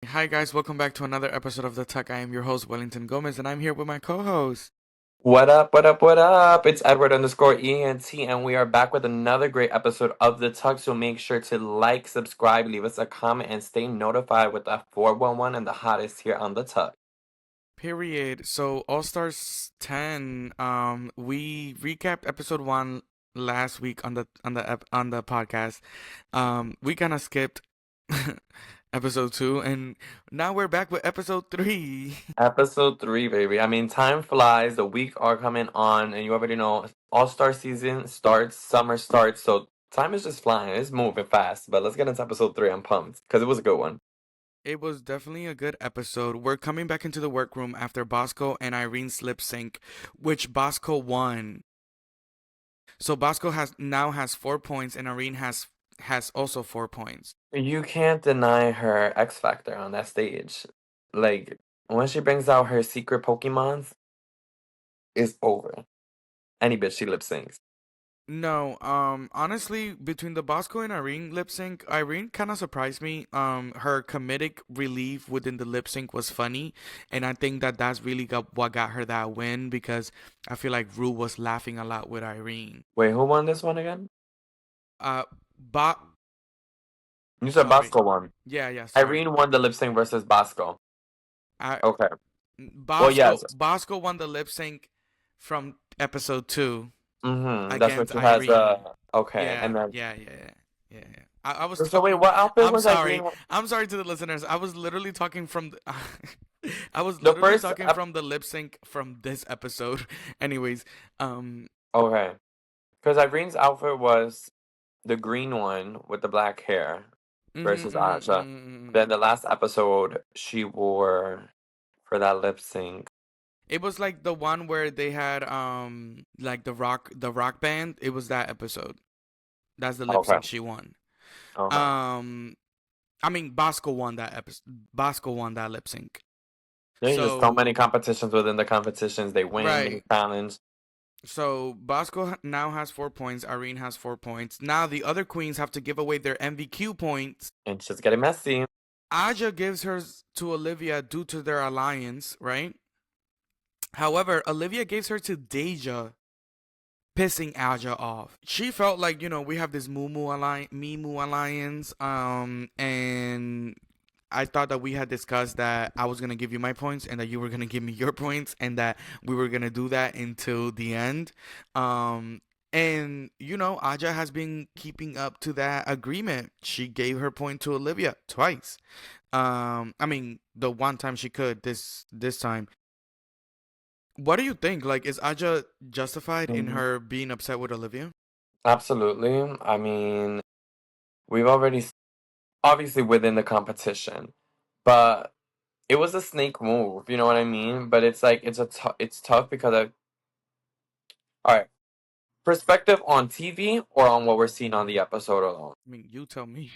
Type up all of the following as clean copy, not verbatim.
Hi guys, welcome back to another episode of The Tuck. I am your host, Wellington Gomez, and I'm here with my co-host. What up, what up, what up? It's Edward underscore ENT, and we are back with another great episode of The Tug. So make sure to like, subscribe, leave us a comment, and stay notified with the 411 and the hottest here on The Tug. Period. So All Stars 10, we recapped episode 1 last week on the podcast. We kind of skipped episode 2 and now we're back with episode 3. Episode 3, baby. I mean, time flies, the weeks are coming on, and you already know All-Star season starts, summer starts, so time is just flying. It's moving fast. But let's get into episode 3. I'm pumped, because it was a good one. It was definitely a good episode. We're coming back into the workroom after Bosco and Irene's lip sync, which Bosco won. So Bosco has 4 points and Irene has also 4 points. You can't deny her X Factor on that stage. Like, when she brings out her secret Pokemons, it's over. Any bitch she lip syncs. No, honestly, between the Bosco and Irene lip sync, Irene kind of surprised me. Her comedic relief within the lip sync was funny, and I think that that's really what got her that win because I feel like Rue was laughing a lot with Irene. Wait, who won this one again? Uh, Bo- You said sorry, Bosco won. yeah, sorry. Irene won the lip sync versus Bosco. I Okay. Well, Bosco yes. Bosco won the lip sync from episode 2 That's what against she has. Irene. Okay, and Yeah, then. yeah. I was So wait, talking. what outfit I'm was Irene? sorry. I'm sorry to the listeners. I was literally talking from. I was The literally first. talking from the lip sync from this episode. Anyways, Okay, because Irene's outfit was the green one with the black hair versus Aja. Then the last episode she wore for that lip sync. it was like the one where they had like the rock band. It was that episode. That's the lip Okay. sync she won. Okay. Um, I mean Bosco won that episode. Bosco won that lip sync. There's just so So many competitions within the competitions. They win, they right. challenge. So Bosco now has 4 points. Irene has 4 points. Now the other queens have to give away their MVQ points. And it's just getting messy. Aja gives hers to Olivia due to their alliance, right? However, Olivia gives her to Deja, pissing Aja off. She felt like, we have this Mimu alliance, and I thought that we had discussed that I was gonna give you my points and that you were gonna give me your points and that we were gonna do that until the end. And Aja has been keeping up to that agreement. She gave her point to Olivia twice. I mean the one time she could this time. What do you think? Like, is Aja justified in Mhm. her being upset with Olivia? Absolutely. I mean, we've already obviously within the competition, but it was a snake move. You know what I mean? But it's like it's tough because all right, perspective on TV or on what we're seeing on the episode alone. I mean, you tell me.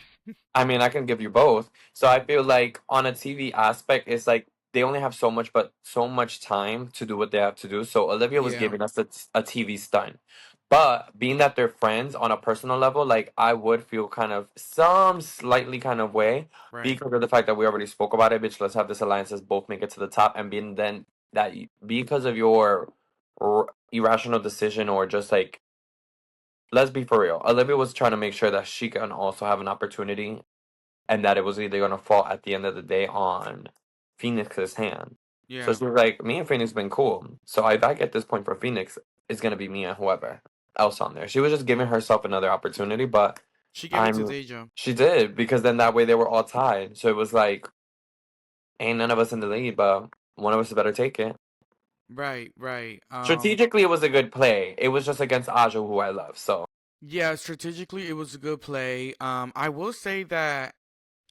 I mean, I can give you both. So I feel like on a TV aspect, it's like they only have so much time to do what they have to do. So Olivia was Yeah, giving us a TV stunt. But being that they're friends on a personal level, like I would feel kind of some slightly kind of way right. because of the fact that we already spoke about it, bitch. Let's have this alliance. Let's both make it to the top, and being then that because of your irrational decision or just like let's be for real. Olivia was trying to make sure that she can also have an opportunity and that it was either going to fall at the end of the day on Phoenix's hand. So Yeah. she was like, me and Phoenix been cool. So if I get this point for Phoenix, it's going to be me and whoever else on there. She was just giving herself another opportunity, but She gave it to I'm Deja. she did because then that way they were all tied. So it was like, ain't none of us in the lead, but one of us better take it. Right, right. Strategically, it was a good play. It was just against Aja, who I love. So Yeah, strategically it was a good play. I will say that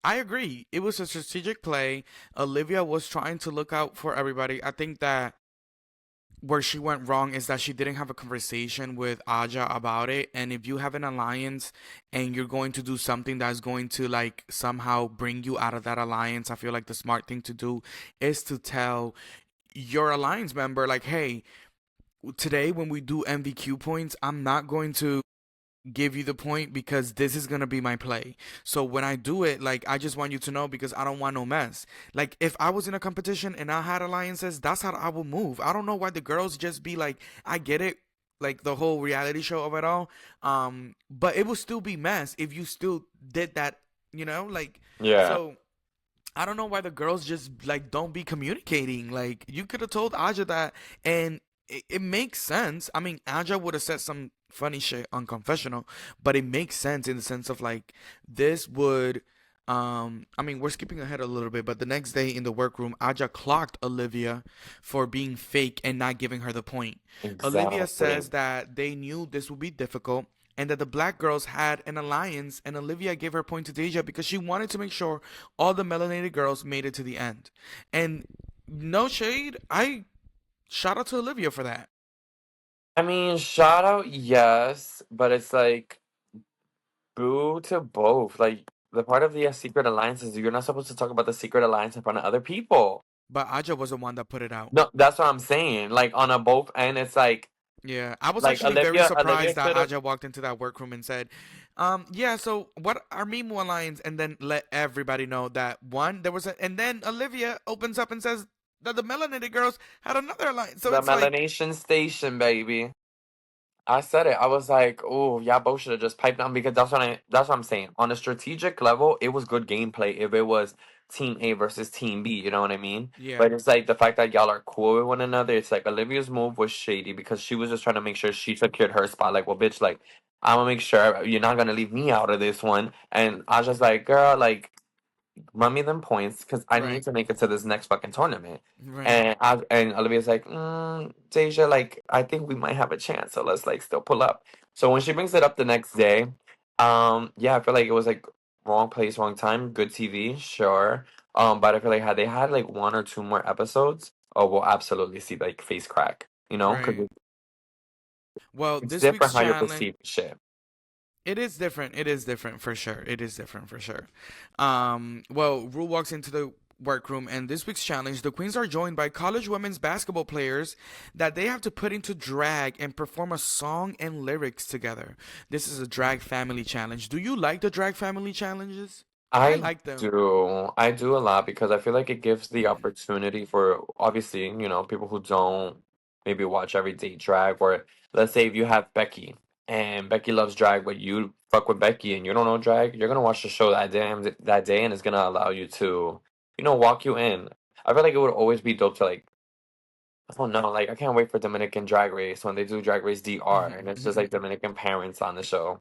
I agree. It was a strategic play. Olivia was trying to look out for everybody. I think that where she went wrong is that she didn't have a conversation with Aja about it. And if you have an alliance and you're going to do something that's going to like somehow bring you out of that alliance, I feel like the smart thing to do is to tell your alliance member, like, hey, today when we do MVQ points, I'm not going to give you the point because this is gonna be my play. So when I do it, like I just want you to know because I don't want no mess. Like if I was in a competition and I had alliances, that's how I would move. I don't know why the girls just be like, I get it, like the whole reality show of it all. But it would still be mess if you still did that, like Yeah. so I don't know why the girls just like don't be communicating. Like you could have told Aja that, and it makes sense. I mean, Aja would have said some funny shit on confessional, but it makes sense in the sense of like this would. I mean, we're skipping ahead a little bit, but the next day in the workroom, Aja clocked Olivia for being fake and not giving her the point. Olivia Exactly. says that they knew this would be difficult and that the black girls had an alliance, and Olivia gave her point to Deja because she wanted to make sure all the melanated girls made it to the end. And no shade, I shout out to Olivia for that. I mean, shout out, yes, but it's like boo to both. Like the part of the secret alliance is you're not supposed to talk about the secret alliance in front of other people. But Aja was the one that put it out. No, that's what I'm saying. Like on a both end, it's Yeah, I was like actually very Olivia surprised that could have Aja walked into that workroom and said, yeah, so what are Mimu Alliance? And then let everybody know that one, there was a, and then Olivia opens up and says that the melanated girls had another alliance. So the it's like, melanation station, baby. I said it. I was like, "Oh, y'all both should have just piped down," because that's what I'm saying. On a strategic level, it was good gameplay if it was Team A versus Team B. You know what I mean? yeah, But it's like the fact that y'all are cool with one another. It's like Olivia's move was shady because she was just trying to make sure she secured her spot. Like, well, bitch, like I'm gonna make sure you're not gonna leave me out of this one. And I was just like, girl, like run me them points because I need right, to make it to this next fucking tournament. right, And Olivia's like, Deja, like I think we might have a chance, so let's like still pull up. So when she brings it up the next day, yeah, I feel like it was like wrong place, wrong time. Good TV, sure. But I feel like had they had like one or two more episodes, oh, we'll absolutely see like face crack, because right. Well, it's this week's different how you challenge, perceive shit. it is different. It is different for sure. It is different for sure. Well, Rue walks into the workroom, and this week's challenge, the queens are joined by college women's basketball players that they have to put into drag and perform a song and lyrics together. This is a drag family challenge. Do you like the drag family challenges? I I like them. I do a lot because I feel like it gives the opportunity for obviously, people who don't maybe watch everyday drag, or let's say if you have Becky and Becky loves drag, but you fuck with Becky and you don't know drag, you're gonna watch the show that day and it's gonna allow you to, walk you in. I feel like it would always be dope to like, I don't know, like I can't wait for Dominican Drag Race when they do Drag Race DR and it's just like Dominican parents on the show.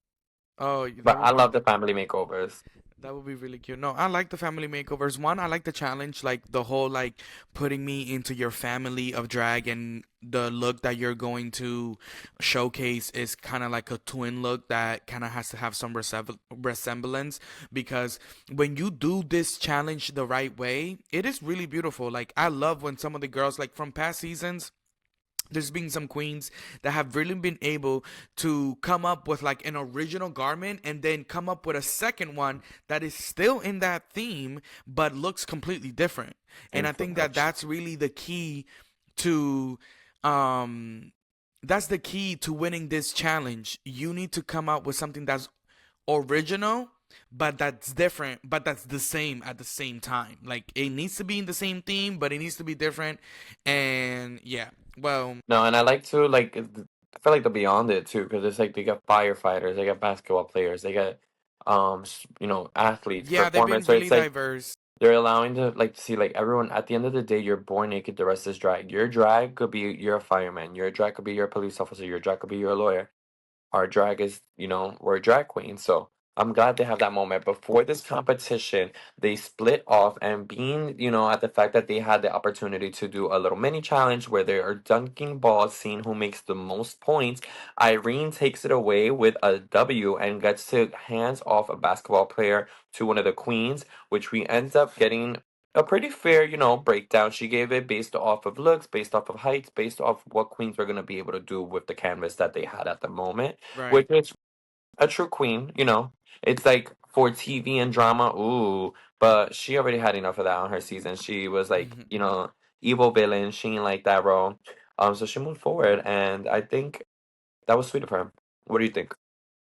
Oh, But that I would be love the family makeovers. that would be really cute. No, I like the family makeovers. One, I like the challenge, like the whole like putting me into your family of drag, and the look that you're going to showcase is kind of like a twin look that kind of has to have some resemblance, because when you do this challenge the right way, it is really beautiful. Like I love when some of the girls like from past seasons, there's been some queens that have really been able to come up with like an original garment and then come up with a second one that is still in that theme but looks completely different. And I think that Exactly. that's really the key to um that's the key to winning this challenge. You need to come out with something that's original but that's different, but that's the same at the same time. Like it needs to be in the same theme but it needs to be different. And yeah, well, No, and I like to like I feel like they're beyond it too because it's like they got firefighters, they got basketball players, they got athletes, yeah, they've been performers. So really it's like diverse. they're allowing to like see like everyone at the end of the day you're born naked, the rest is drag. Your drag could be you're a fireman, your drag could be your police officer, your drag could be your lawyer. Our drag is, we're drag queens. So I'm glad they have that moment. Before this competition, they split off and being, at the fact that they had the opportunity to do a little mini challenge where they are dunking balls, seeing who makes the most points. Irene takes it away with a W and gets to hands off a basketball player to one of the queens, which we end up getting a pretty fair, breakdown. She gave it based off of looks, based off of heights, based off what queens were going to be able to do with the canvas that they had at the moment, Right. which is a true queen. It's like for TV and drama, ooh, but she already had enough of that on her season. She was like, evil villain. She didn't like that role. So she moved forward, and I think that was sweet of her. What do you think?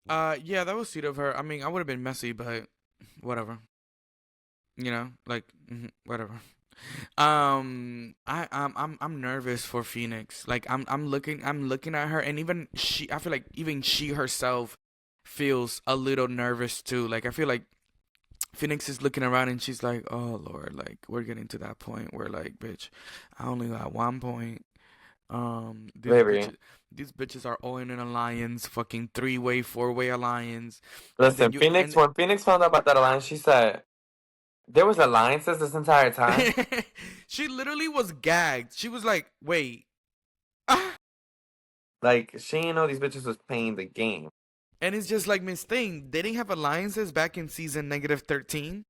Yeah, that was sweet of her. I mean, I would have been messy, but whatever. Like whatever. I'm nervous for Phoenix. Like I'm looking at her, and even she, I feel like even she herself feels a little nervous too. Like I feel like Phoenix is looking around and she's like, "Oh Lord, like we're getting to that point where like, bitch, I only got 1 point. These Baby, bitches, these bitches are all in an alliance, fucking 3-way, 4-way alliance, and then listen, you Phoenix. and When Phoenix found out about that alliance, she said there was alliances this entire time. she literally was gagged. She was like, "Wait." Ah. Like she didn't know these bitches was playing the game. And it's just like Miss Thing. They didn't have alliances back in season -13.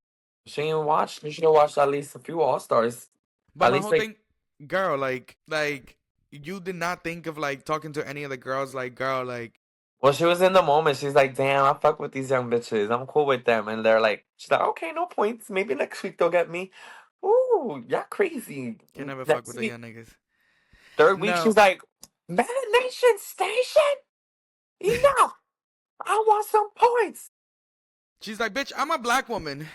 She ain't watched. You should have watched at least a few All Stars. But At my least whole like, thing, girl, like you did not think of like talking to any of the girls, like, girl, like, well, she was in the moment. She's like, "Damn, I fuck with these young bitches. I'm cool with them." And they're like, she's like, "Okay, no points. Maybe next week they'll get me." Ooh, yeah, crazy. can never fuck with Next the week, young niggas. third week, No, she's like, "Man Nation Station, enough. I want some points." she's like, bitch, I'm a black woman.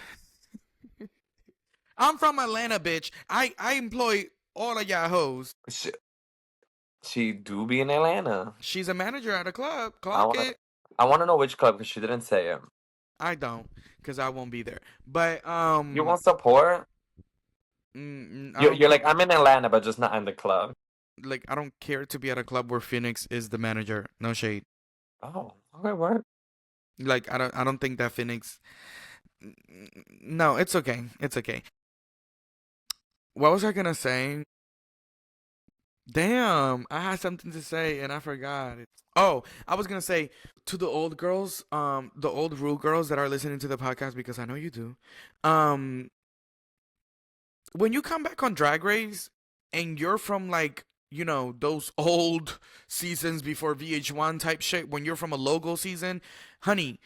I'm from Atlanta, bitch. I employ all of y'all hoes. She do be in Atlanta. She's a manager at a club. I Clock wanna, it. I wanna know which club because she didn't say it. I don't, cause I won't be there. But You want support? I don't You're like, care. I'm in Atlanta, but just not in the club. Like I don't care to be at a club where Phoenix is the manager. No shade. Oh, okay, what? Like I don't think that Phoenix. No, it's okay. It's okay. What was I gonna say? Damn, I had something to say and I forgot it. Oh, I was gonna say to the old girls, the old Rue girls that are listening to the podcast because I know you do. Um, when you come back on Drag Race and you're from like those old seasons before VH1 type shit, when you're from a logo season, honey,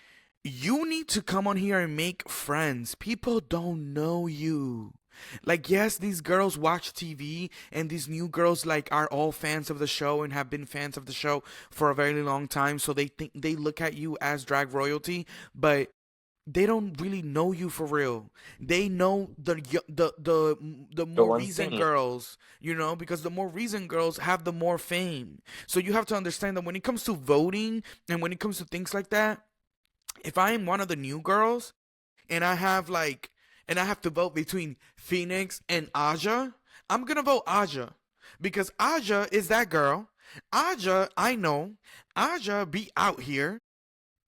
you need to come on here and make friends. People don't know you. Like, yes, these girls watch TV and these new girls like are all fans of the show and have been fans of the show for a very long time, so they look at you as drag royalty, but they don't really know you for real. They know the The more one recent scene. girls, because the more recent girls have the more fame. So you have to understand that when it comes to voting and when it comes to things like that, if I am one of the new girls and I have to vote between Phoenix and Aja, I'm gonna vote Aja because Aja is that girl. Aja, I know. Aja be out here.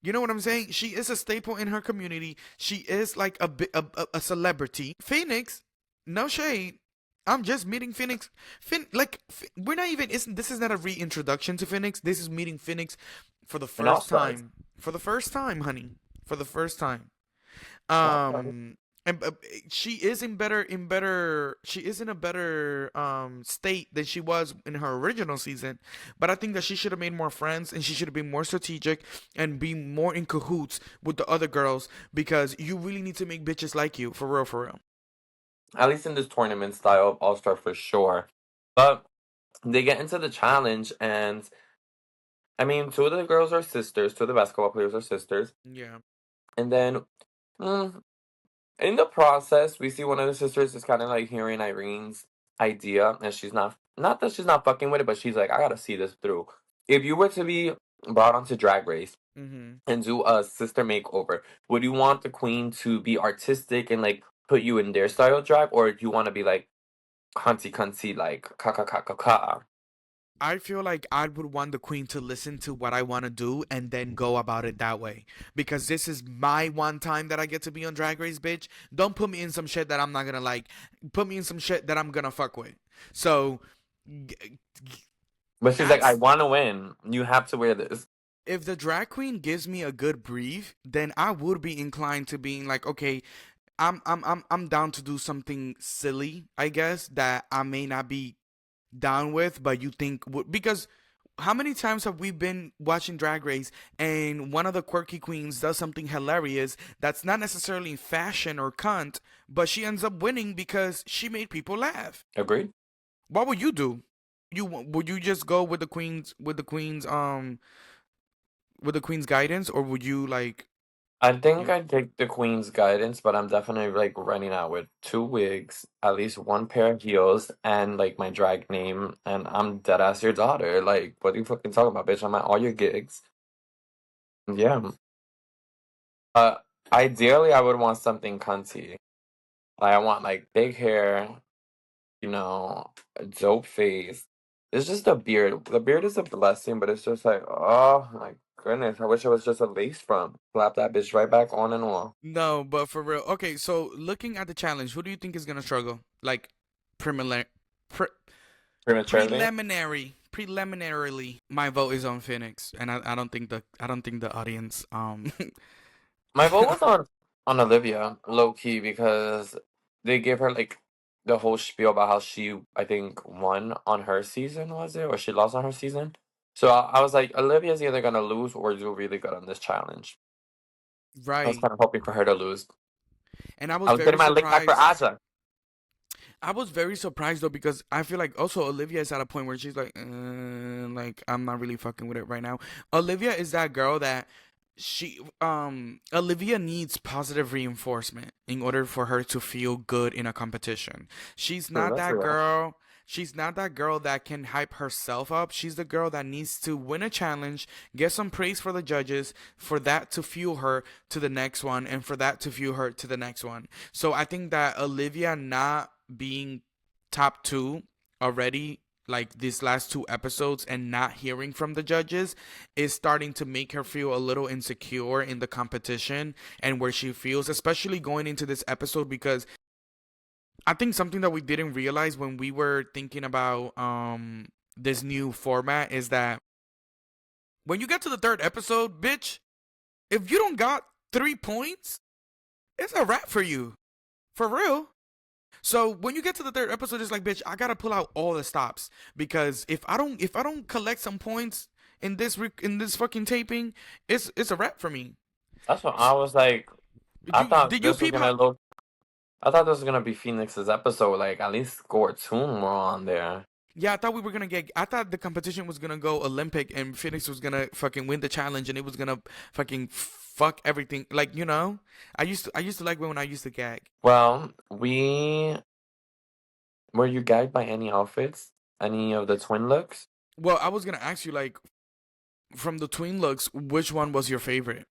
You know what I'm saying? She is a staple in her community. She is like a celebrity. Phoenix, no shade. I'm just meeting Phoenix. We're not even. This is not a reintroduction to Phoenix. This is meeting Phoenix for the And All first Stars. time. For the first time, honey. For the first time. Okay. Um, and she is she is in a better state than she was in her original season. But I think that she should have made more friends and she should have been more strategic and be more in cahoots with the other girls because you really need to make bitches like you for real, for real. At least in this tournament style of All Star for sure. But they get into the challenge, and I mean, two of the girls are sisters. Two of the basketball players are sisters. Yeah. And then, mm, in the process, we see one of the sisters is kind of like hearing Irene's idea, and she's not that she's not fucking with it, but she's like, I gotta see this through. If you were to be brought onto Drag Race Mhm. and do a sister makeover, would you want the queen to be artistic and like put you in their style of drag, or do you want to be like cunty cunty like ka ka ka ka ka? I feel like I would want the queen to listen to what I want to do and then go about it that way. Because this is my one time that I get to be on Drag Race, bitch. Don't put me in some shit that I'm not gonna like. Put me in some shit that I'm gonna fuck with. So, But she's like, I as want to win. You have to wear this. if the drag queen gives me a good brief, then I would be inclined to being like, okay, I'm down to do something silly, I guess, that I may not be down with, but you think would, because how many times have we been watching Drag Race and one of the quirky queens does something hilarious that's not necessarily fashion or cunt, but she ends up winning because she made people laugh. Agreed? What would you do? Would you just go with the queens with the queen's guidance, or would you like I think you? I'd take the queen's guidance, but I'm definitely like running out with two wigs, at least one pair of heels, and like my drag name, and I'm dead ass your daughter. Like, what are you fucking talking about, bitch? I'm at all your gigs. Yeah. Uh, Ideally, I would want something cunty. Like, I want like big hair, a dope face. It's just the beard. The beard is a blessing, but it's just like, oh my goodness, I wish it was just a lace front. Slap that bitch right back on and on. No, but for real. Okay, so looking at the challenge, who do you think is gonna struggle? Like, preliminary, pre- Prematurely. preliminarily, my vote is on Phoenix, and I don't think the audience My vote was on Olivia, low key, because they gave her like the whole spiel about how she, I think, won on her season, was it? Or she lost on her season. So I was like, Olivia's either gonna lose or do really good on this challenge. I was right. kind of hoping for her to lose. And I I was was getting very my lick back for surprised. Aja. I was very surprised though because I feel like also Olivia is at a point where she's like I'm not really fucking with it right now. Olivia is that girl that Olivia needs positive reinforcement in order for her to feel good in a competition. She's True, not that's that real. girl. She's not that girl that can hype herself up. She's the girl that needs to win a challenge, get some praise for the judges, for that to fuel her to the next one, and for that to fuel her to the next one. So I think that Olivia not being top two already, like these last two episodes, and not hearing from the judges is starting to make her feel a little insecure in the competition and where she feels, especially going into this episode, because I think something that we didn't realize when we were thinking about this new format is that when you get to the third episode, bitch, if you don't got 3 points, it's a wrap for you. For real. So when you get to the third episode, it's like, bitch, I gotta pull out all the stops because if I don't collect some points in in this fucking taping, it's a wrap for me. That's what I was like. I thought Did you this was peep how? gonna look. I thought this was gonna be Phoenix's episode. Like at least score two more on there. Yeah, I thought we were gonna get. I thought the competition was gonna go Olympic and Phoenix was gonna fucking win the challenge and it was gonna fucking fuck everything. Like I used to like when I used to gag. Well, we were you gagged by any outfits? Any of the twin looks? Well, I was gonna ask you like from the twin looks, which one was your favorite?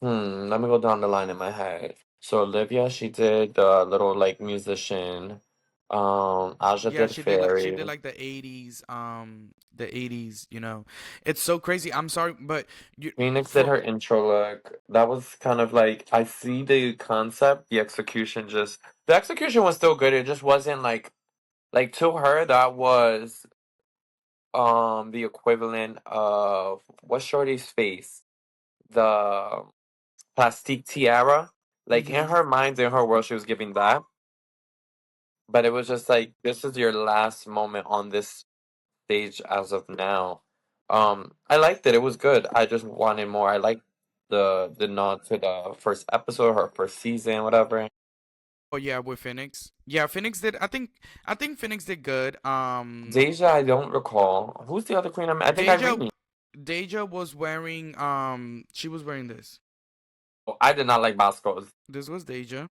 Let me go down the line in my head. So Olivia, she did the little like musician. Aja Yeah, did she did fairy. like the 80s, It's so crazy. I'm sorry, but you Phoenix did for her intro look. That was kind of like I see the concept, the execution was still good. It just wasn't like to her that was the equivalent of what's Shorty's face? The plastique tiara. Like in mhm. her mind, in her world, she was giving that. But it was just like this is your last moment on this stage as of now. I liked it. It was good. I just wanted more. I liked the nod to the first episode, her first season, whatever. Oh yeah, with Phoenix. Yeah, Phoenix did I think Phoenix did good. Deja, I don't recall. Who's the other queen? I think Deja Irene. Deja was wearing she was wearing this. Oh, I did not like Bosco's. This was Deja.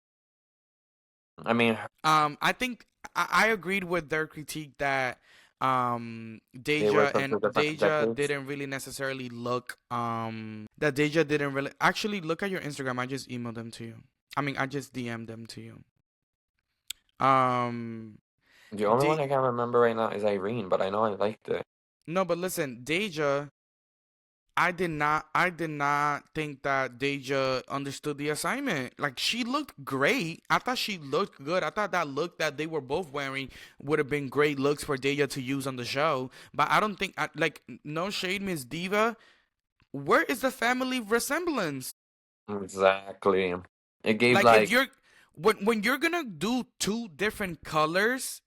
I mean, I think I agreed with their critique that they were Deja from and two different Deja decades. didn't really necessarily look that Deja didn't really actually look at your Instagram. I just emailed them to you. I mean, I just DM'd them to you. Um The only one De- I can remember right now is Irene, but I know I liked it. no, but listen, Deja, I did not think that Deja understood the assignment. Like she looked great. I thought she looked good. I thought that look that they were both wearing would have been great looks for Deja to use on the show. But I don't think like no shade, Miss Diva. Where is the family resemblance? Exactly. It gave Like if like you're when you're gonna do two different colors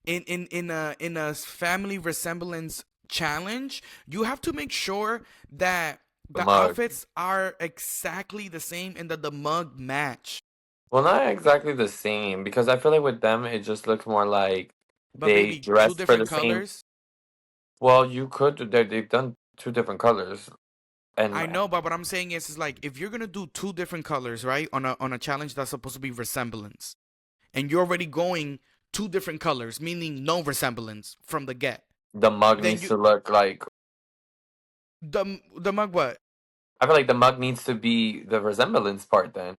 in a family resemblance challenge, you have to make sure that the the mug. outfits are exactly the same and that the mug match. Well, not exactly the same because I feel like with them it just looks more like But they baby, two dressed for the different same. colors. Well, you could they've done two different colors. And I know, but what I'm saying is like if you're gonna do two different colors, right, on a challenge that's supposed to be resemblance, and you're already going two different colors, meaning no resemblance from the get, the mug then needs you to look like. the mug what? I feel like the mug needs to be the resemblance part then.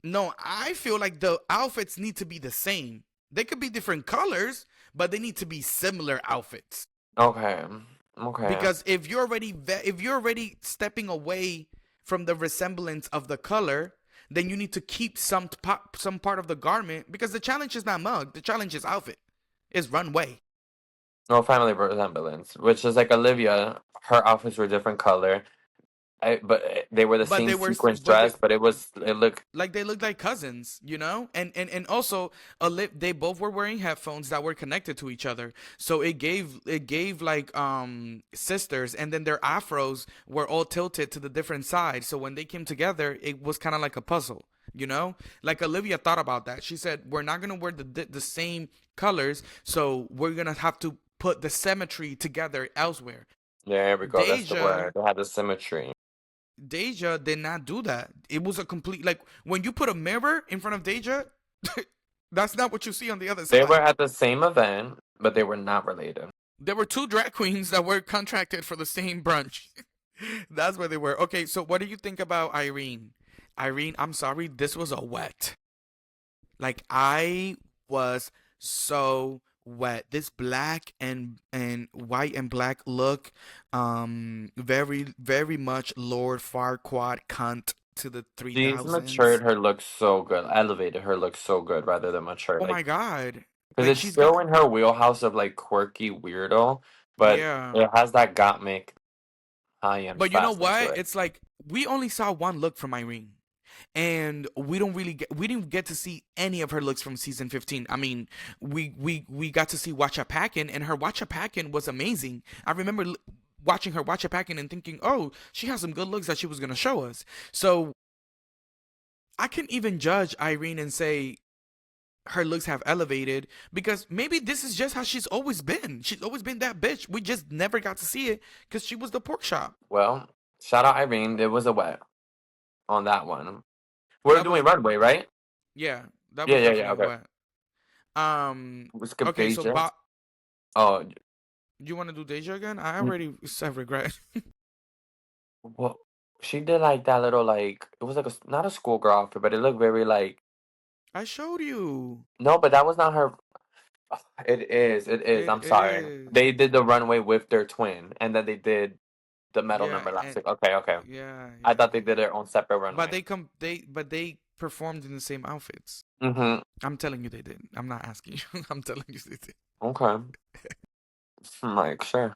No, I feel like the outfits need to be the same. They could be different colors, but they need to be similar outfits. Okay. Okay. Because if you're already stepping away from the resemblance of the color, then you need to keep some part of the garment because the challenge is not mug, the challenge is outfit, is runway. No family resemblance, which is like Olivia. Her outfits were different color. But they were the But same they were, sequence but they, dress, but it looked. like they looked like cousins, you know, and also they both were wearing headphones that were connected to each other, so it gave like sisters, and then their afros were all tilted to the different sides, so when they came together, it was kind of like a puzzle, you know. Like Olivia thought about that. She said we're not gonna wear the same colors, so we're gonna have to put the symmetry together elsewhere. There we go. That's the Deja word. They had the symmetry. Deja did not do that. It was a complete, like when you put a mirror in front of Deja, that's not what you see on the other They were side. at the same event, but they were not related. There were two drag queens that were contracted for the same brunch. That's where they were. Okay, so what do you think about Irene? Irene, I'm sorry, this was a wet. Like I was so wet. This black and white and black look, very much Lord Farquaad cunt to the She's 3000s. matured her look so good, elevated her look so good rather than matured. Oh Like, my god. because Like it's she's still got, in her wheelhouse of like quirky weirdo, but yeah. it has that Gottmik high end But you know fast into what? it. It's like we only saw one look from Irene. And we didn't get to see any of her looks from season 15. I mean, we got to see Watcha Packin, and her Watcha Packin was amazing. I remember watching her Watcha Packin and thinking, "Oh, she has some good looks that she was going to show us." So, I can even judge Irene and say her looks have elevated because maybe this is just how she's always been. She's always been that bitch. We just never got to see it cuz she was the pork chop. Well, shout out Irene. It was a wet on that one. We're That was doing runway, right? yeah, that Yeah, was yeah, yeah. definitely Okay. what. We skip Okay, so Deja. Oh, you want to do Deja again? I mm, already said regret. well, she did like that little like it was like not a schoolgirl outfit, but it looked very like I showed you. no, but that was not her. It is. It is. It I'm sorry. is. They did the runway with their twin, and then they did the metal Yeah, number last and week. Okay, okay. yeah, I yeah, thought they yeah. did their own separate But runway. they performed in the same outfits. Mm-hmm. I'm telling you they did. I'm not asking you. I'm telling you they did. Okay. I'm like, sure.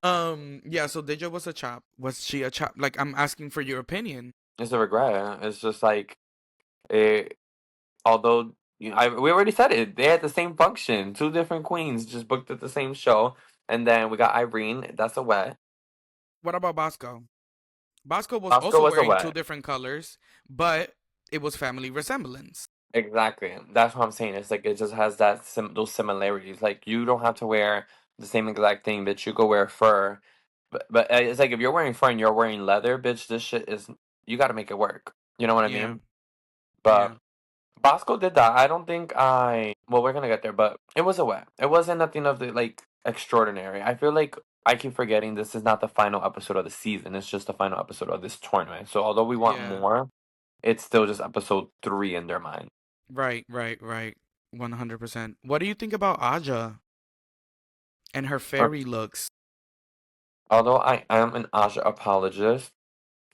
Yeah, so Deja was a chop. Was she a chop? Like I'm asking for your opinion. It's a regret. It's just like it. Although we already said it, they had the same function. Two different queens just booked at the same show, and then we got Irene. That's a wet. What about Bosco? Bosco was Bosco also was a wearing two wet. different colors, but it was family resemblance. Exactly. That's what I'm saying. It's like it just has that those similarities. Like you don't have to wear the same exact thing, but you go wear fur. But it's like if you're wearing fur and you're wearing leather, bitch, this shit is you got to make it work. You know what I Yeah, mean? yeah. But Bosco did that. I don't think I. Well, we're gonna get there, but it was a wet. It wasn't nothing of the like extraordinary. I feel like I keep forgetting this is not the final episode of the season. It's just the final episode of this tournament. So although we want Yeah. more, it's still just episode 3 in their mind. Right. 100%. What do you think about Aja and her Uh, fairy looks? Although I am an Aja apologist,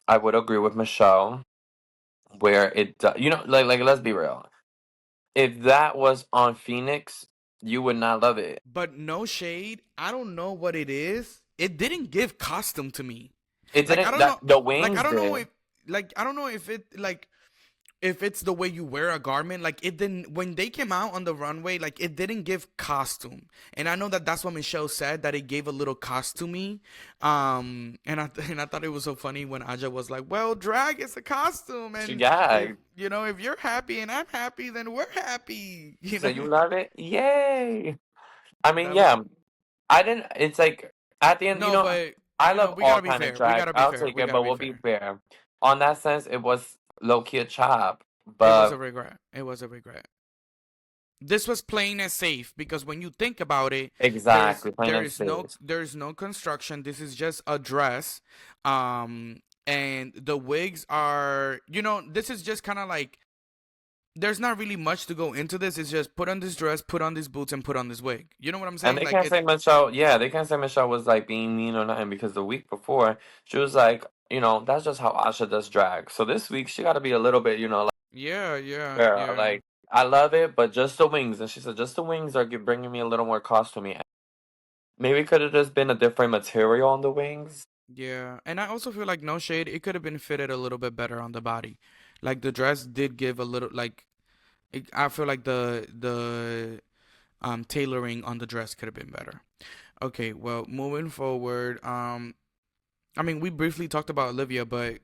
I would agree with Michelle where you know, like let's be real. If that was on Phoenix, you would not love it. But no shade, I don't know what it is. It didn't give costume to me. It Like I didn't don't that know. the Like I wings don't know did. if I don't know if it like if it's the way you wear a garment. Like it didn't when they came out on the runway. Like it didn't give costume. And I know that that's what Michelle said, that it gave a little costumey. And I thought it was so funny when Aja was like, "Well, drag is a costume, She and if gagged. if you're happy and I'm happy, then we're happy." You So know, you love it? Yay! I mean, that was yeah. I didn't. It's like at the end, you no, know. but. I You know, love we all gotta be kind of fair. We drag. gotta be I'll fair. take We it, gotta but be we'll be fair. fair. On that sense, it was low key a chop, It was a but regret. It was a regret. This was plain and safe because when you think about it, exactly plain and safe. there's no construction. This is just a dress, and the wigs are, you know, this is just kind of like, there's not really much to go into this. It's just put on this dress, put on these boots, and put on this wig. You know what I'm And saying? they Like can't it. say Michelle. Yeah, they can't say Michelle was like being mean or nothing because the week before she was like, that's just how Asha does drag. So this week she got to be a little bit, like, Yeah, yeah, girl, yeah, like I love it, but just the wings. And she said just the wings are bringing me a little more costumey. Maybe it could have just been a different material on the wings. yeah. And I also feel like, no shade, it could have been fitted a little bit better on the body. Like the dress did give a little like. I feel like the tailoring on the dress could have been better. Okay, well, moving forward, I mean, we briefly talked about Olivia, but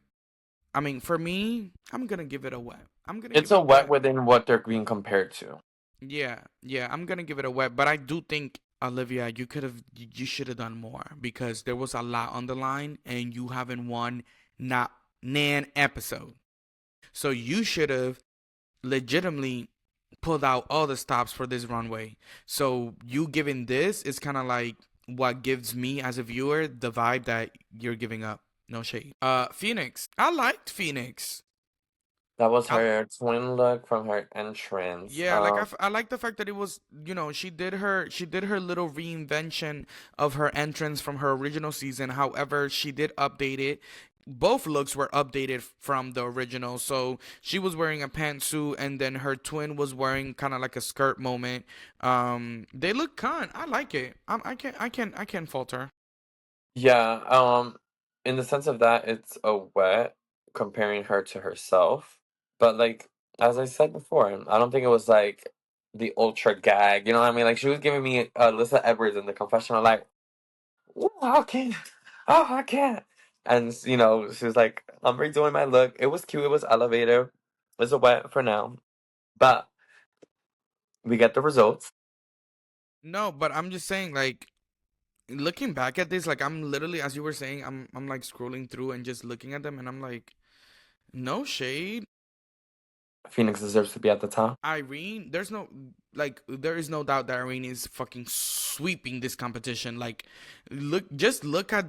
I mean, for me, I'm gonna give it a wet. I'm gonna It's give it a a wet wet. within what they're being compared to. Yeah, yeah, I'm gonna give it a wet, but I do think, Olivia, you should have done more because there was a lot on the line, and you haven't won not nan episode, so you should have legitimately pulled out all the stops for this runway. So you giving this is kind of like what gives me as a viewer the vibe that you're giving up. No shade. Phoenix. I liked Phoenix. That was I, her twin look from her entrance. yeah, like I like the fact that it was, she did her little reinvention of her entrance from her original season. However, she did update it. Both looks were updated from the original. So she was wearing a pantsuit, and then her twin was wearing kind of like a skirt moment. They look kind. I like it. I can't falter. Yeah, in the sense of that, it's a wet comparing her to herself. But like as I said before, I don't think it was like the ultra gag. You know what I mean? Like she was giving me Alyssa Edwards in the confessional, like, "Ooh, I can't, oh, I can't," and she was like, "I'm redoing my look." It was cute. It was elevator. It's a wet for now, but we get the results. No, but I'm just saying, like, looking back at this, like, I'm literally, as you were saying, I'm like scrolling through and just looking at them, and I'm like, no shade. Phoenix deserves to be at the top. Irene, there is no doubt that Irene is fucking sweeping this competition. Like, look at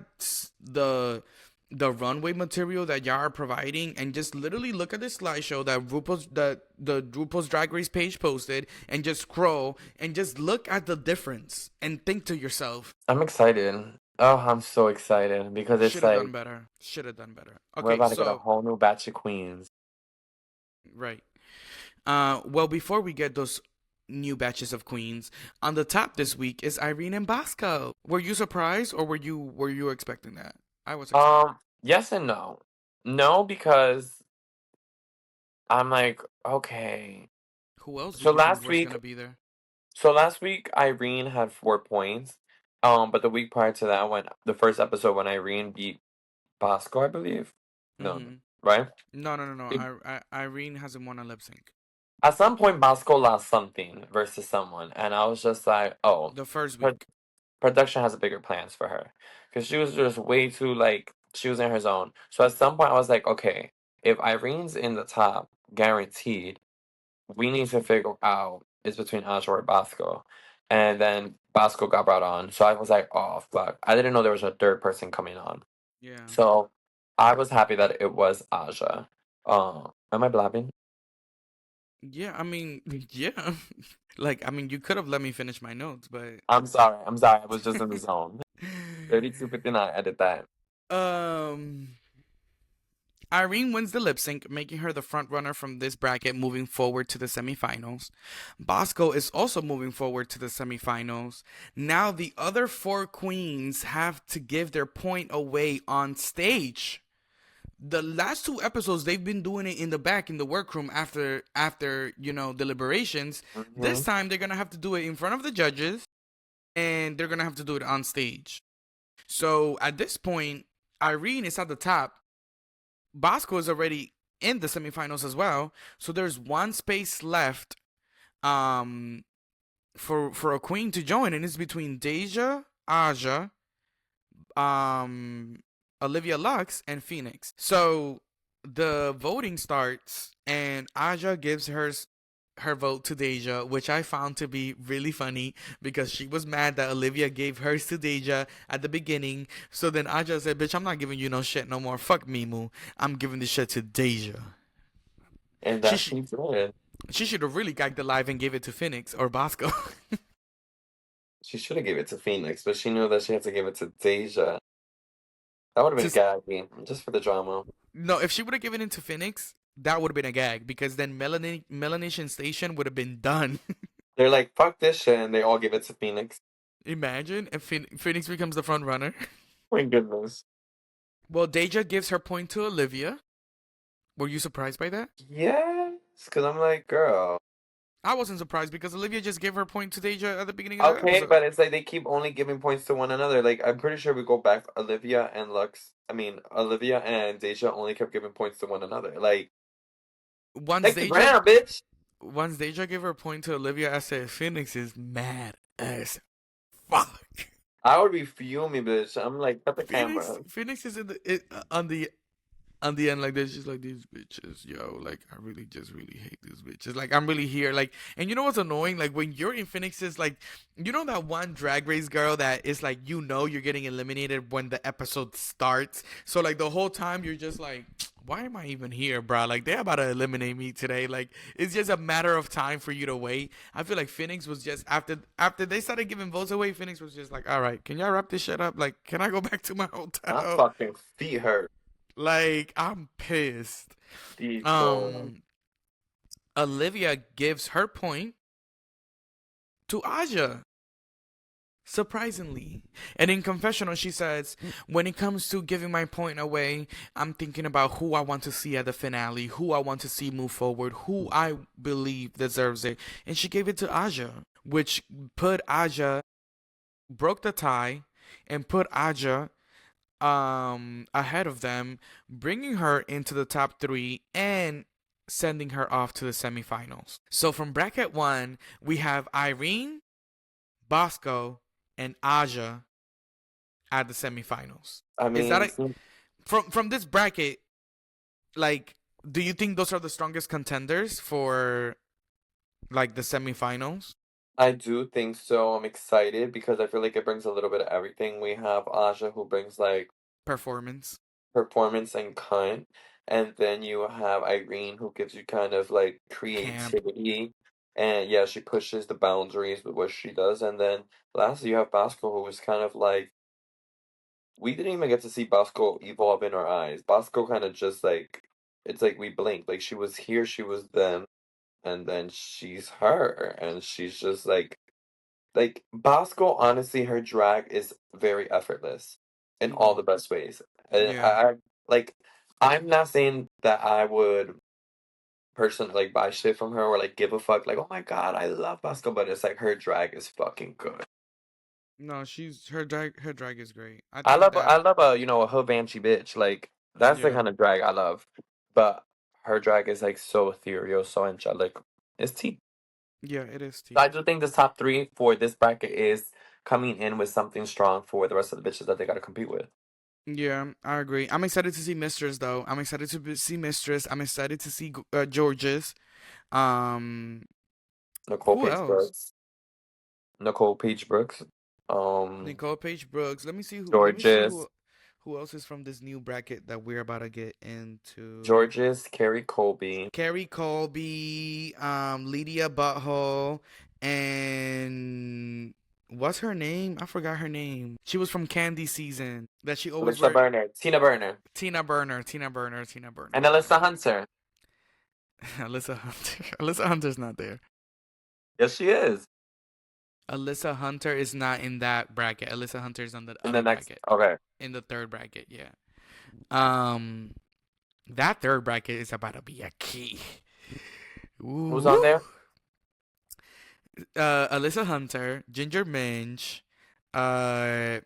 the runway material that y'all are providing, and just literally look at the slideshow that the RuPaul's Drag Race page posted, and just scroll and just look at the difference and think to yourself, I'm excited. Oh, I'm so excited because it's should have like done better. Should have done better. we're Okay, about to get a so whole new batch of queens. right. Well, before we get those new batches of queens, on the top this week is Irene and Bosco. Were you surprised, or were you expecting that? I was expecting. Yes and no. No, because I'm like, okay. Who else So did you think last was week, gonna be there? Irene had 4 points. But the week prior to that, when the first episode when Irene beat Bosco, I believe. No, Mm-hmm. right? No, no, no, no. It- Irene hasn't won a lip sync. at some point, Bosco lost something versus someone, and I was just like, oh, The first pro- week. production has bigger plans for her because she was just way too like she was in her zone. So at some point, I was like, okay, if Irene's in the top, guaranteed, we need to figure out it's between Aja or Bosco. And then Bosco got brought on. So I was like, oh, fuck. I didn't know there was a third person coming on. Yeah. So I was happy that it was Aja. Am I blabbing? Yeah. I mean, yeah. Like, I mean, you could have let me finish my notes, but. I'm sorry. I'm sorry. I was just in the zone. 32:59. Edit that. um. Irene wins the lip sync, making her the front runner from this bracket moving forward to the semifinals. Bosco is also moving forward to the semifinals. Now the other four queens have to give their point away on stage. The last two episodes they've been doing it in the back in the workroom after deliberations. Hmm. This time they're gonna have to do it in front of the judges, and they're gonna have to do it on stage. So at this point, Irene is at the top. Bosco is already in the semifinals as well. So there's one space left um for a queen to join, and it's between Deja, Aja, Olivia Lux, and Phoenix. So the voting starts, and Aja gives her vote to Deja, which I found to be really funny because she was mad that Olivia gave hers to Deja at the beginning. So then Aja said, "Bitch, I'm not giving you no shit no more. Fuck Mimu. I'm giving this shit to Deja." And She that sh- she did. she should have really gagged alive and gave it to Phoenix or Bosco. She should have gave it to Phoenix, but she knew that she had to give it to Deja. That would have been Just gaggy, just for the drama. no, if she would have given it to Phoenix, that would have been a gag because then Melanation Station would have been done. They're like, fuck this shit, and they all give it to Phoenix. Imagine if Phoenix becomes the front runner. My goodness. Well, Deja gives her point to Olivia. Were you surprised by that? Yes, because I'm like, girl. I wasn't surprised because Olivia just gave her point to Deja at the beginning of the Okay, episode. but it's like they keep only giving points to one another. Like, I'm pretty sure we go back, Olivia and Deja only kept giving points to one another. Once Like the Deja, ground, bitch. once Deja gave her point to Olivia, I said Phoenix is mad as fuck. I would be fuming, bitch. I'm like, cut the camera. Phoenix is on the end like this, just like these bitches, yo. Like I really just really hate these bitches. Like I'm really here, like, and you know what's annoying? Like when you're in Phoenix's, like, you know that one Drag Race girl that is like, you know, you're getting eliminated when the episode starts. So like the whole time you're just like, why am I even here, bro? Like they're about to eliminate me today. Like it's just a matter of time for you to wait. I feel like Phoenix was just after they started giving votes away. Phoenix was just like, all right, can y'all wrap this shit up? Like, can I go back to my My hotel? fucking feet hurt. Like, I'm pissed. Dico. Olivia gives her point to Aja, surprisingly. And in confessional, she says, when it comes to giving my point away, I'm thinking about who I want to see at the finale, who I want to see move forward, who I believe deserves it. And she gave it to Aja, which put Aja, broke the tie, and put Aja ahead of them, bringing her into the top 3 and sending her off to the semifinals. So from bracket 1, we have Irene, Bosco, and Aja at the semifinals. I Is that mean, from this bracket, like, do you think those are the strongest contenders for like the semifinals? I do think so. I'm excited because I feel like it brings a little bit of everything. We have Aja who brings like Performance. performance and kind, and then you have Irene who gives you kind of like Camp. creativity, and yeah, she pushes the boundaries with what she does. And then lastly, you have Bosco who is kind of like we didn't even get to see Bosco evolve in our eyes. Bosco kind of just like it's like we blinked. Like she was here, she was them, and then she's her, and she's just like Bosco, honestly, her drag is very effortless in all the best ways. And Yeah. like I'm not saying that I would personally like buy shit from her or like give a fuck like, oh my god, I love Bosco, but it's like her drag is fucking good. No, she's her drag is great. I I think love that, I love a a hood banshee bitch. Like that's the yeah. kind of drag I love. But her drag is like so ethereal, so angelic. It's tea. Yeah, it is So T. I do think this top 3 for this bracket is coming in with something strong for the rest of the bitches that they got to compete with. Yeah, I agree. I'm excited to see Mistress though. I'm excited to see Mistress. I'm excited to see Georges. Um, Nicole who Paige else? Brooks. Nicole Paige Brooks. Um, Nicole Page Brooks. Let me see who. Let me see Georges. who else is from this new bracket that we're about to get into. Georges, Carrie Colby. Carrie Colby, Lydia Butthole, and what's her name? I forgot her name. She was from Candy season. That she always Alyssa wear. Burner. Tina Burner. Tina Burner. Tina Burner. Tina Burner. And Alyssa Hunter. Alyssa Hunter. Alyssa Hunter's not there. Yes, she is. Alyssa Hunter is not in that bracket. Alyssa Hunter is on the In the other next. bracket. Okay. In the third bracket, yeah. Um, that third bracket is about to be a key. Who's on there? Alyssa Hunter, Ginger Minch, uh,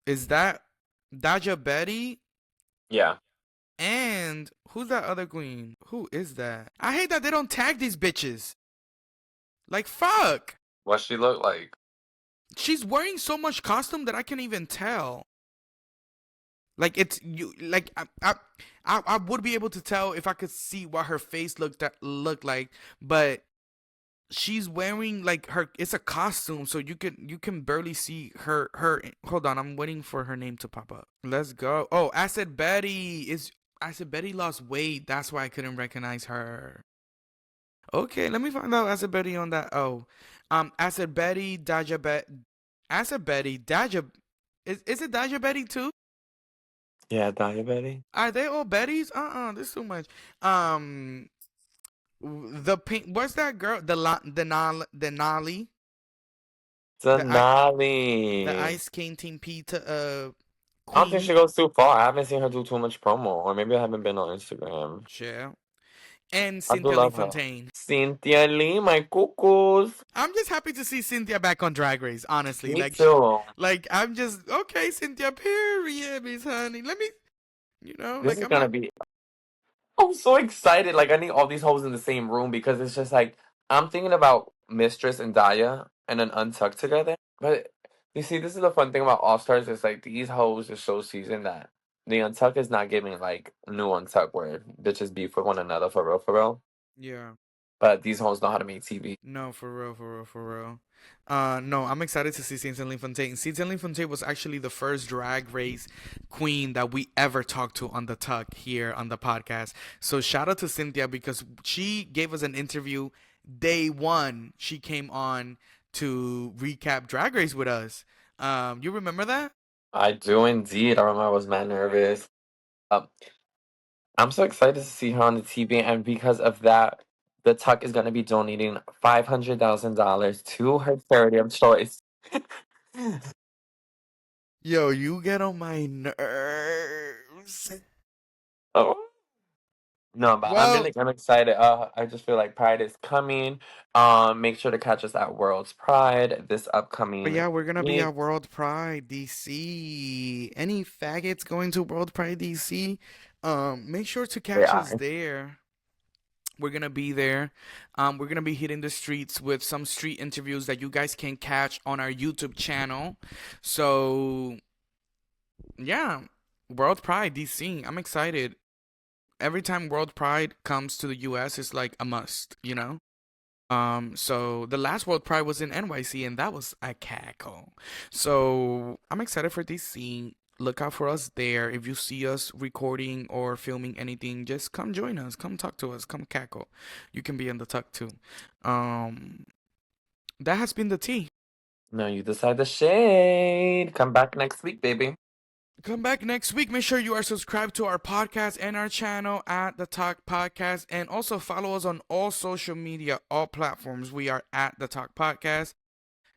is that Daja Betty? Yeah. And who's that other queen? Who is that? I hate that they don't tag these bitches. Like, fuck. What she look like? She's wearing so much costume that I can't even tell. Like it's you. Like I would be able to tell if I could see what her face looked like, but she's wearing like her. It's a costume, so you can barely see her. Hold on, I'm waiting for her name to pop up. Let's go. Oh, Acid Betty is. Acid Betty lost weight. That's why I couldn't recognize her. Okay, let me find out Acid Betty on that. Oh, Acid Betty, Daja Bet, Acid Betty, Daja. Is it Daja Betty too? Yeah, diabetes. Are they all Bettys? This is too much. Um, the pink. What's that girl? The Nolly. The I the Denali. Ice Skating Pizza I don't think Queen. she goes too far. I haven't seen her do too much promo, or maybe I haven't been on Instagram. Share. And I do Cynthia Lee love her. Fontaine. Cynthia Lee, my cuckoos. I'm just happy to see Cynthia back on Drag Race. Honestly, Me like, too. like I'm just okay. Cynthia, period, Miss Honey. Let me, This like is I'm gonna not. be. I'm so excited. Like I need all these hoes in the same room because it's just like I'm thinking about Mistress and Daya and then Untucked together. But you see, this is the fun thing about All Stars is like these hoes are so seasoned that the Untucked is not giving like new Untucked where bitches beef with one another for real, for real. Yeah. But these hoes know how to make TV. No, for real, for real, for real. No, I'm excited to see Cynthia Lee Fontaine. Cynthia Lee Fontaine was actually the first Drag Race queen that we ever talked to on the Tuck here on the podcast. So shout out to Cynthia because she gave us an interview day one. She came on to recap Drag Race with us. You remember that? I do indeed. I remember I was mad nervous. Um, I'm so excited to see her on the TV, and because of that, the Tuck is going to be donating $500,000 to her charity of choice. Yo, you get on my nerves. Oh no, but Well, I'm excited. I just feel like Pride is coming. Make sure to catch us at World's Pride this but upcoming yeah, we're gonna be week. at World Pride DC. Any faggots going to World Pride DC? Make sure to They catch us are. there. We're gonna be there. We're gonna be hitting the streets with some street interviews that you guys can catch on our YouTube channel. So yeah, World Pride DC. I'm excited. Every time World Pride comes to the US, it's like a must. So the last World Pride was in NYC and that was a cackle. So I'm excited for DC. Look out for us there. If you see us recording or filming anything, just come join us. Come talk to us. Come cackle. You can be in the tuck too. Um, that has been the tea. No, you decide the shade. Come back next week, baby. Come back next week. Make sure you are subscribed to our podcast and our channel at the Talk Podcast, and also follow us on all social media, all platforms. We are at the Talk Podcast.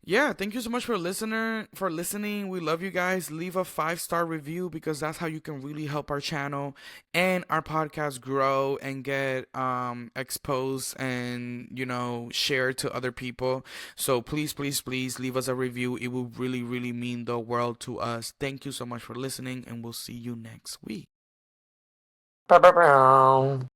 Yeah, thank you so much for listening. We love you guys. Leave a 5-star review because that's how you can really help our channel and our podcast grow and get exposed and shared to other people. So please, please, please leave us a review. It will really, really mean the world to us. Thank you so much for listening, and we'll see you next week. Bow, bow, bow.